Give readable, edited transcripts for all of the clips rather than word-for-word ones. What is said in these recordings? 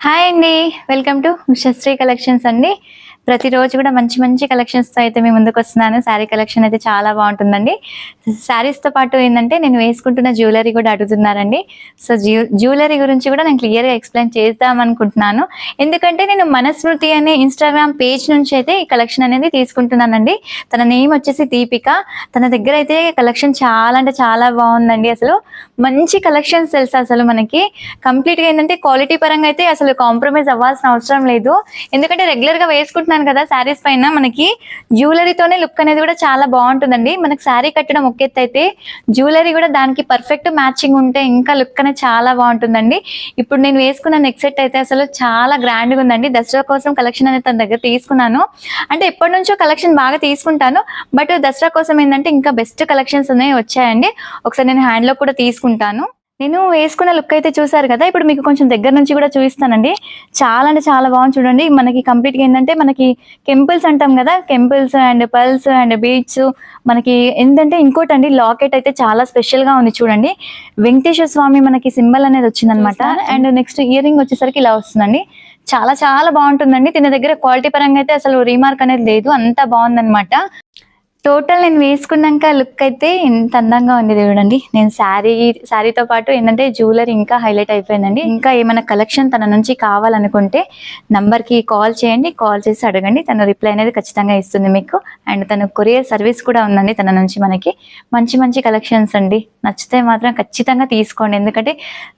Hi అండి. Welcome to Ushasri collections అండి. ప్రతిరోజు కూడా మంచి మంచి కలెక్షన్స్తో అయితే మేము ముందుకు వస్తున్నాను. శారీ కలెక్షన్ అయితే చాలా బాగుంటుందండి. శారీస్తో పాటు ఏంటంటే నేను వేసుకుంటున్న జ్యువెలరీ కూడా అడుగుతున్నారండి. సో జ్యువెలరీ గురించి కూడా నేను క్లియర్గా ఎక్స్ప్లెయిన్ చేద్దాం అనుకుంటున్నాను. ఎందుకంటే నేను మనస్మృతి అనే ఇన్స్టాగ్రామ్ పేజ్ నుంచి అయితే ఈ కలెక్షన్ అనేది తీసుకుంటున్నానండి. తన నేమ్ వచ్చేసి దీపిక. తన దగ్గర అయితే కలెక్షన్ చాలా అంటే చాలా బాగుందండి. అసలు మంచి కలెక్షన్స్ తెలుసు. అసలు మనకి కంప్లీట్గా ఏంటంటే క్వాలిటీ పరంగా అయితే అసలు కాంప్రమైజ్ అవ్వాల్సిన అవసరం లేదు. ఎందుకంటే రెగ్యులర్గా వేసుకుంటున్నాను కదా శారీస్ పైన, మనకి జ్యువెలరీతోనే లుక్ అనేది కూడా చాలా బాగుంటుందండి. మనకి శారీ కట్టడం ఒక ఎత్తు అయితే జ్యువెలరీ కూడా దానికి పర్ఫెక్ట్ మ్యాచింగ్ ఉంటే ఇంకా లుక్ అనేది చాలా బాగుంటుందండి. ఇప్పుడు నేను వేసుకున్న నెక్ సెట్ అయితే అసలు చాలా గ్రాండ్గా ఉందండి. దసరా కోసం కలెక్షన్ అనేది తన దగ్గర తీసుకున్నాను. అంటే ఎప్పటి నుంచో కలెక్షన్ బాగా తీసుకుంటాను, బట్ దసరా కోసం ఏంటంటే ఇంకా బెస్ట్ కలెక్షన్స్ అనేవి వచ్చాయండి. ఒకసారి నేను హ్యాండ్లో కూడా తీసుకుంటాను. నేను వేసుకున్న లుక్ అయితే చూసారు కదా, ఇప్పుడు మీకు కొంచెం దగ్గర నుంచి కూడా చూపిస్తానండి. చాలా అంటే చాలా బాగుంది చూడండి. మనకి కంప్లీట్గా ఏంటంటే మనకి కెంపుల్స్ అంటాం కదా, కెంపుల్స్ అండ్ పర్ల్స్ అండ్ బీడ్స్, మనకి ఏంటంటే ఇంకోటి అండి లాకెట్ అయితే చాలా స్పెషల్గా ఉంది చూడండి. వెంకటేశ్వర స్వామి మనకి సింబల్ అనేది వచ్చిందనమాట. అండ్ నెక్స్ట్ ఇయర్ రింగ్ వచ్చేసరికి ఇలా వస్తుందండి. చాలా చాలా బాగుంటుందండి. తిన దగ్గర క్వాలిటీ పరంగా అయితే అసలు రీమార్క్ అనేది లేదు, అంత బాగుందనమాట. టోటల్ నేను వేసుకున్నాక లుక్ అయితే ఎంత అందంగా ఉంది చూడండి. నేను శారీతో పాటు ఏంటంటే జ్యువెలరీ ఇంకా హైలైట్ అయిపోయిందండి. ఇంకా ఏమైనా కలెక్షన్ తన నుంచి కావాలనుకుంటే నంబర్కి కాల్ చేయండి, కాల్ చేసి అడగండి. తన రిప్లై అనేది ఖచ్చితంగా ఇస్తుంది మీకు. అండ్ తన కొరియర్ సర్వీస్ కూడా ఉందండి తన నుంచి. మనకి మంచి మంచి కలెక్షన్స్ అండి. నచ్చితే మాత్రం ఖచ్చితంగా తీసుకోండి, ఎందుకంటే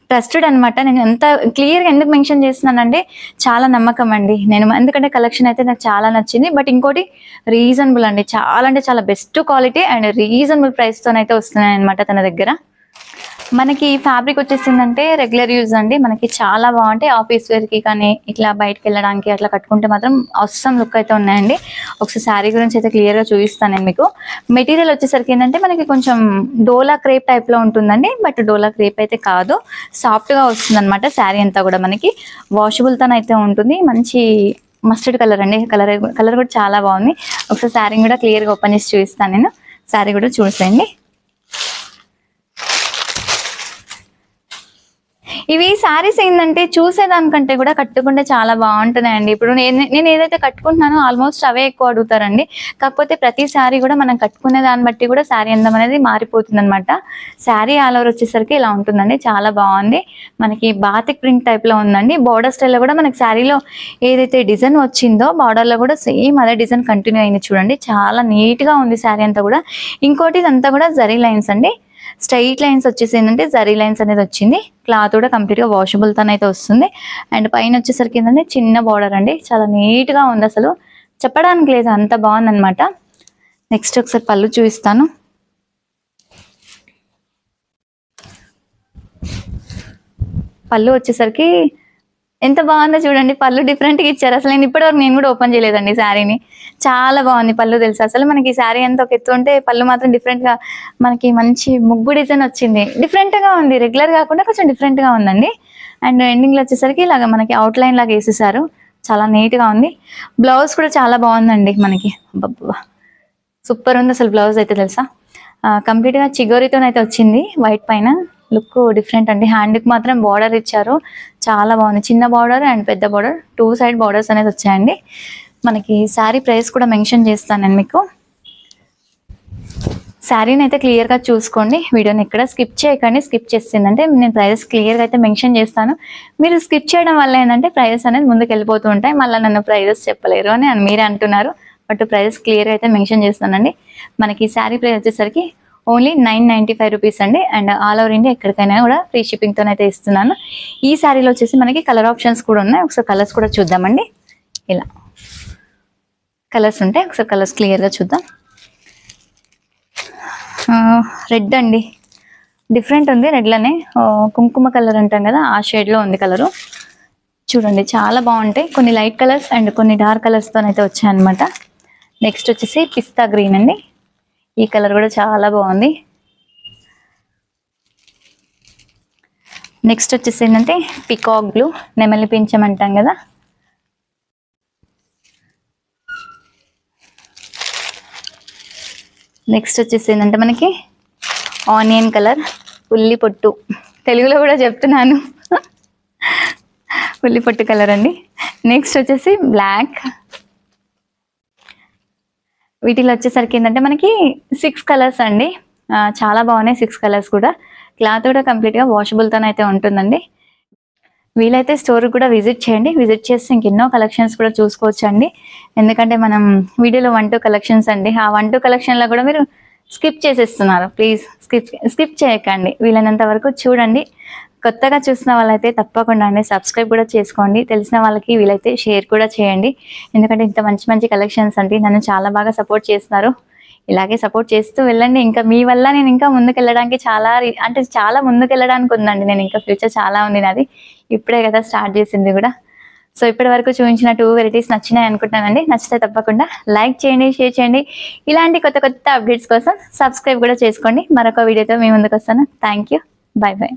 ట్రస్టెడ్ అనమాట. నేను ఎంత క్లియర్గా ఎందుకు మెన్షన్ చేస్తున్నానంటే చాలా నమ్మకం అండి నేను, ఎందుకంటే కలెక్షన్ అయితే నాకు చాలా నచ్చింది. బట్ ఇంకోటి రీజనబుల్ అండి, చాలా అంటే చాలా బెస్ట్ క్వాలిటీ అండ్ రీజనబుల్ ప్రైస్తోనైతే వస్తున్నాయి అనమాట తన దగ్గర. మనకి ఫ్యాబ్రిక్ వచ్చేసిందంటే రెగ్యులర్ యూజ్ అండి. మనకి చాలా బాగుంటాయి. ఆఫీస్ వేర్కి కానీ ఇట్లా బయటకు వెళ్ళడానికి అట్లా కట్టుకుంటే మాత్రం అవసరం లుక్ అయితే ఉన్నాయండి. ఒకసారి శారీ గురించి అయితే క్లియర్గా చూపిస్తాను నేను మీకు. మెటీరియల్ వచ్చేసరికి ఏంటంటే మనకి కొంచెం డోలా క్రేప్ టైప్లో ఉంటుందండి, బట్ డోలా క్రేప్ అయితే కాదు, సాఫ్ట్గా వస్తుంది అనమాట. శారీ అంతా కూడా మనకి వాషబుల్తోనైతే ఉంటుంది. మంచి మస్టర్డ్ కలర్ అండి. కలర్ కూడా చాలా బాగుంది. ఒకసారి శారీ కూడా క్లియర్గా ఓపెన్ చేసి చూపిస్తాను నేను. శారీ కూడా చూసేయండి. ఇవి శారీస్ ఏంటంటే చూసేదానికంటే కూడా కట్టుకుంటే చాలా బాగుంటున్నాయండి. ఇప్పుడు నేను ఏదైతే కట్టుకుంటున్నానో ఆల్మోస్ట్ అవే ఎక్కువ అడుగుతారండి. కాకపోతే ప్రతి శారీ కూడా మనం కట్టుకునే దాన్ని బట్టి కూడా శారీ అందం అనేది మారిపోతుంది అనమాట. శారీ ఆల్ ఓవర్ వచ్చేసరికి ఇలా ఉంటుందండి. చాలా బాగుంది. మనకి బాతిక్ ప్రింట్ టైప్లో ఉందండి. బార్డర్ స్టైల్లో కూడా మనకి శారీలో ఏదైతే డిజైన్ వచ్చిందో బార్డర్లో కూడా సేమ్ అదే డిజైన్ కంటిన్యూ అయింది చూడండి. చాలా నీట్గా ఉంది శారీ అంతా కూడా. ఇంకోటి ఇదంతా కూడా జరీ లైన్స్ అండి. స్ట్రైట్ లైన్స్ వచ్చేసి ఏంటంటే జరీ లైన్స్ అనేది వచ్చింది. క్లాత్ కూడా కంప్లీట్గా వాషబుల్తో అయితే వస్తుంది. అండ్ పైన వచ్చేసరికి ఏంటంటే చిన్న బార్డర్ అండి. చాలా నీట్గా ఉంది, అసలు చెప్పడానికి లేదు, అంత బాగుందన్నమాట. నెక్స్ట్ ఒకసారి పళ్ళు చూపిస్తాను. పళ్ళు వచ్చేసరికి ఎంత బాగుందో చూడండి. పళ్ళు డిఫరెంట్గా ఇచ్చారు. అసలు నేను ఇప్పటివరకు నేను కూడా ఓపెన్ చేయలేదండి శారీని. చాలా బాగుంది పళ్ళు తెలుసు. అసలు మనకి శారీ అంతా ఒక ఎత్తు ఉంటే పళ్ళు మాత్రం డిఫరెంట్గా మనకి మంచి ముగ్గు డిజైన్ వచ్చింది. డిఫరెంట్గా ఉంది, రెగ్యులర్ కాకుండా కొంచెం డిఫరెంట్గా ఉందండి. అండ్ ఎండింగ్లో వచ్చేసరికి ఇలాగ మనకి అవుట్లైన్ లాగా వేసేసారు. చాలా నీట్గా ఉంది. బ్లౌజ్ కూడా చాలా బాగుందండి మనకి. అబ్బబ్బా సూపర్ ఉంది అసలు బ్లౌజ్ అయితే తెలుసా. కంప్లీట్గా చిగోరితోనైతే వచ్చింది వైట్ పైన. లుక్ డిఫరెంట్ అండి. హ్యాండ్కి మాత్రం బార్డర్ ఇచ్చారు, చాలా బాగుంది. చిన్న బార్డర్ అండ్ పెద్ద బార్డర్, 2 సైడ్ బార్డర్స్ అనేది వచ్చాయండి. మనకి శారీ ప్రైస్ కూడా మెన్షన్ చేస్తాను నేను మీకు. శారీని అయితే క్లియర్గా చూసుకోండి, వీడియోని ఎక్కడ స్కిప్ చేయకండి. స్కిప్ చేసిందంటే నేను ప్రైజెస్ క్లియర్గా అయితే మెన్షన్ చేస్తాను. మీరు స్కిప్ చేయడం వల్ల ఏంటంటే ప్రైజెస్ అనేది ముందుకు వెళ్ళిపోతూ ఉంటాయి. మళ్ళీ నన్ను ప్రైజెస్ చెప్పలేరు అని మీరే అంటున్నారు, బట్ ప్రైజెస్ క్లియర్గా అయితే మెన్షన్ చేస్తానండి. మనకి శారీ ప్రైస్ వచ్చేసరికి ఓన్లీ 995 రూపీస్ అండి. అండ్ ఆల్ ఓవర్ ఇండియా ఎక్కడికైనా కూడా ఫ్రీ షిప్పింగ్తో అయితే ఇస్తున్నాను. ఈ శారీలో వచ్చేసి మనకి కలర్ ఆప్షన్స్ కూడా ఉన్నాయి. ఒకసారి కలర్స్ కూడా చూద్దామండి. ఇలా కలర్స్ ఉంటాయి, ఒకసారి కలర్స్ క్లియర్గా చూద్దాం. రెడ్ అండి, డిఫరెంట్ ఉంది. రెడ్లోనే కుంకుమ కలర్ అంటాం కదా, ఆ షేడ్లో ఉంది కలరు. చూడండి చాలా బాగుంటాయి. కొన్ని లైట్ కలర్స్ అండ్ కొన్ని డార్క్ కలర్స్తోనైతే వచ్చాయన్నమాట. నెక్స్ట్ వచ్చేసి పిస్తా గ్రీన్ అండి. ఈ కలర్ కూడా చాలా బాగుంది. నెక్స్ట్ వచ్చేసి ఏంటంటే పికాక్ బ్లూ, నెమలి పింఛం అంటాం కదా. నెక్స్ట్ వచ్చేసి ఏంటంటే మనకి ఆనియన్ కలర్, ఉల్లి పొట్టు, తెలుగులో కూడా చెప్తున్నాను. ఉల్లి పొట్టు కలర్ అండి. నెక్స్ట్ వచ్చేసి బ్లాక్. వీటిలో వచ్చేసరికి ఏంటంటే మనకి 6 కలర్స్ అండి. చాలా బాగున్నాయి 6 కలర్స్ కూడా. క్లాత్ కూడా కంప్లీట్గా వాషబుల్తోనైతే ఉంటుందండి. వీలైతే స్టోర్కి కూడా విజిట్ చేయండి. విజిట్ చేస్తే ఇంకెన్నో కలెక్షన్స్ కూడా చూసుకోవచ్చు అండి. ఎందుకంటే మనం వీడియోలో 1-2 కలెక్షన్స్ అండి. ఆ 1-2 కలెక్షన్లో కూడా మీరు స్కిప్ చేసేస్తున్నారు. ప్లీజ్ స్కిప్ చేయకండి. వీలైనంత వరకు చూడండి. కొత్తగా చూసిన వాళ్ళైతే తప్పకుండా అండి సబ్స్క్రైబ్ కూడా చేసుకోండి. తెలిసిన వాళ్ళకి వీలైతే షేర్ కూడా చేయండి. ఎందుకంటే ఇంత మంచి మంచి కలెక్షన్స్ అండి నన్ను చాలా బాగా సపోర్ట్ చేస్తున్నారు. ఇలాగే సపోర్ట్ చేస్తూ వెళ్ళండి. ఇంకా మీ వల్ల నేను ఇంకా ముందుకెళ్ళడానికి చాలా ముందుకెళ్ళడానికి ఉందండి. నేను ఇంకా ఫ్యూచర్ చాలా ఉంది నాది. ఇప్పుడే కదా స్టార్ట్ చేసింది కూడా. సో ఇప్పటి వరకు చూపించిన 2 వెరైటీస్ నచ్చినాయి అనుకుంటున్నానండి. నచ్చితే తప్పకుండా లైక్ చేయండి, షేర్ చేయండి. ఇలాంటి కొత్త కొత్త అప్డేట్స్ కోసం సబ్స్క్రైబ్ కూడా చేసుకోండి. మరొక వీడియోతో మీ ముందుకు వస్తాను. Thank you. By by.